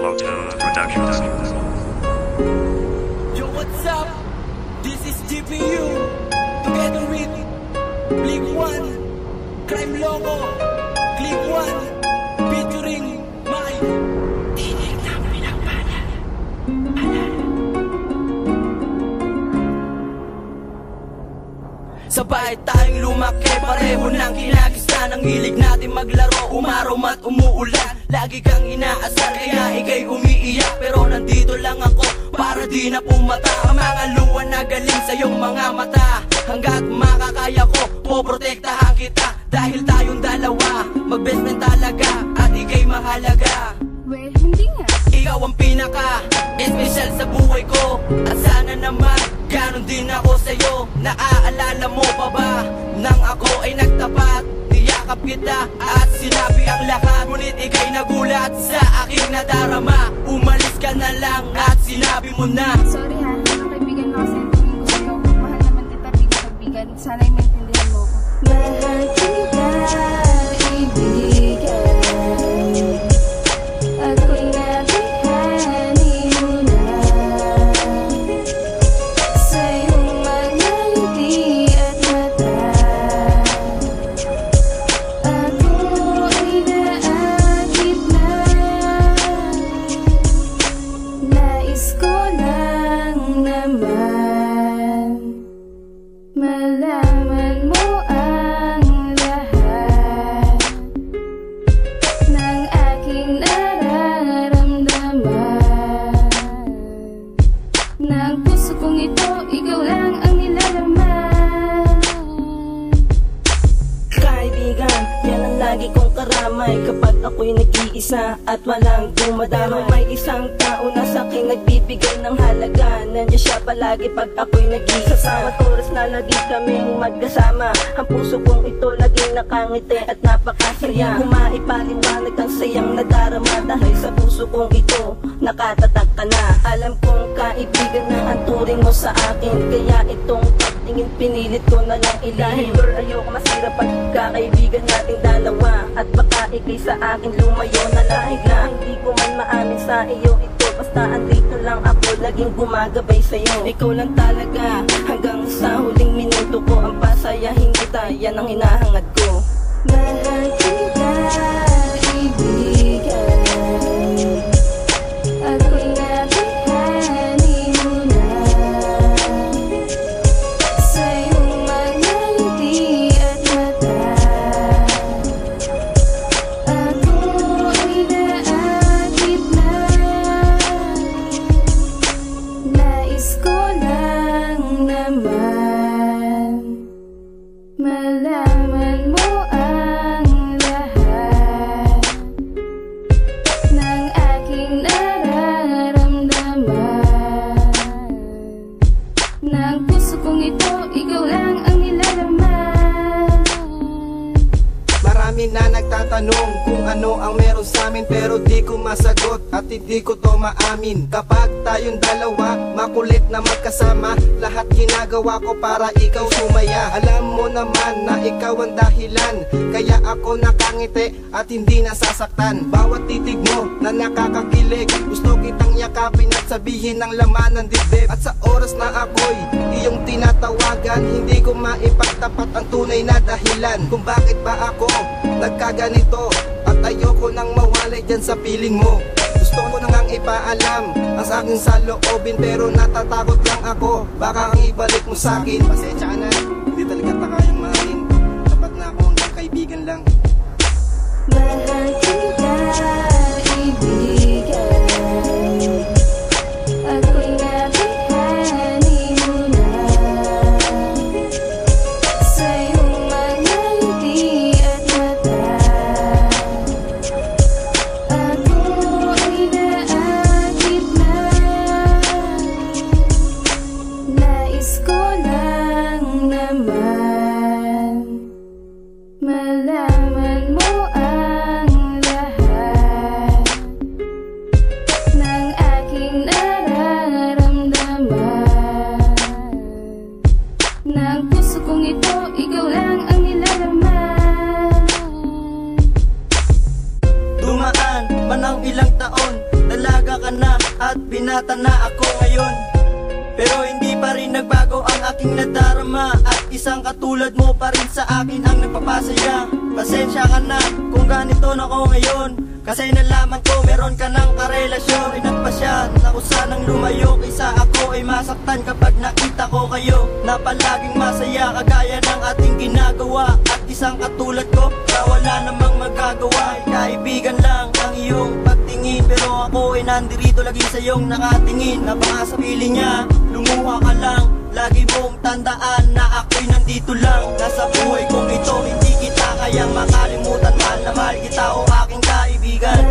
Flow Tone Productions. Yo, what's up? This is GPU together with Click One, Crime Logo, Click One, featuring my tinig na pinagpalan. Sabay tayong lumaki, pareho ng kinagista. Ang hilig natin maglaro, umarom at umuulan. Lagi kang inaasar, kaya ikay umiiyak. Pero nandito lang ako, para di na pumata ang mga luha na galing sa iyong mga mata. Hanggat makakaya ko, poprotektahan kita. Dahil tayong dalawa, mag-best friend talaga. At ikay mahalaga. Well, hindi nga. Ikaw ang pinaka-espesyal sa buhay ko. At sana naman, ganon din ako sa'yo. Naaalala mo pa ba, nang ako ay nagtapat, niyakap kita at sinabi ang lahat. Ngunit ikay nagulat sa aking nadarama. Umalis ka na lang at sinabi mo na, Sorry ha, ang kaibigan mo kasi ang tingin ko sa'yo. Mahal naman kita bilang kaibigan. Sana'y maintindihan mo ko. Mahal kita, kaibigan. Ako'y nabihani mo na sa iyong mga ngiti at mata. Ako ay naakit na. Nais ko lang naman malaman mo ang lahat ng aking nararamdaman. Ng puso kong ito, ikaw lang ang nilalaman. Kaibigan, yan ang lagi kong karamay kapag ako'y nag-iisa at walang dumadamay. May isang tao na sa'kin nagbibigay ng halaga. Nandiyan siya palagi pag ako'y nag-iisa. Sa bawat oras na lagi kaming magkasama, ang puso kong ito laging nakangiti at napakasaya. Humaipaliwanag ang sayang nadarama dahil sa puso kong ito nakatatak ka na. Alam kong kaibigan na ang turing mo sa akin, kaya itong pagtingin pinilit ko na lang ilahin. Dahil girl, ayoko masira pagkakaibigan nating dalawa. At baka ikay sa akin lumayo na lahig na hindi ko man maamin sa iyo ito. Basta andito lang ako, laging gumagabay sa'yo. Ikaw lang talaga, hanggang sa huling minuto ko. Ang pasayahin kita, yan ang hinahangad ko. Mahal kita, kaibigan. Ako'y nabihani mo na sa iyong mga ngiti at mata. Ako ay naakit na. Nais ko lang naman malaman mo ang lahat ng aking nararamdaman. Ng puso kong ito, ikaw lang ang nilalaman. Marami na nagtatanong kung ano ang meron sa amin, pero di ko masagot at hindi ko to maamin. Kapag tayong dalawa, makulit na magkasama, lahat ginagawa ko para ikaw sumaya. Alam mo naman na ikaw ang dahilan, kaya ako nakangiti at hindi nasasaktan. Bawat titig mo na nakakakilig, gusto kitang yakapin at sabihin ang laman ng dibdib. At sa oras na ako'y iyong tinatawagan, hindi ko maipagtapat ang tunay na dahilan kung bakit ba ako nagkaganito. At ayoko nang mawalay dyan sa piling mo. Gusto ko nang ipaalam ang aking saloobin, pero natatakot lang ako, baka ang ibalik mo sa'kin. Pasensya ka na, hindi talaga takayang mahalin. Tapat na ako hanggang kaibigan lang. Mahal kita, kaibigan. Ako'y nabihani mo na sa iyong mga ngiti at mata. Ako ay naakit na. Nais ko lang naman malaman mo ang ka na at binata na ako ngayon. Pero hindi pa rin nagbago ang aking nadarama, at isang katulad mo pa rin sa akin ang nagpapasaya. Pasensya ka na kung ganito na ako ngayon, kasi nalaman ko meron ka ng karelasyon. Pinagpasya na ko sanang lumayo, kaysa ako ay masaktan kapag nakita ko kayo na palaging masaya kagaya ng ating ginagawa. At isang katulad ko na wala namang magagawa, kaibigan lang ang iyong pagtingin, pero ako ay nandirito lagi sa iyong nakatingin. Napaka sa piling niya, lumuha ka lang, lagi mong tandaan na ako'y nandito lang. Nasa buhay kong ito, hindi kita kayang makalimutan. Mahal na mahal kita o aking kaibigan.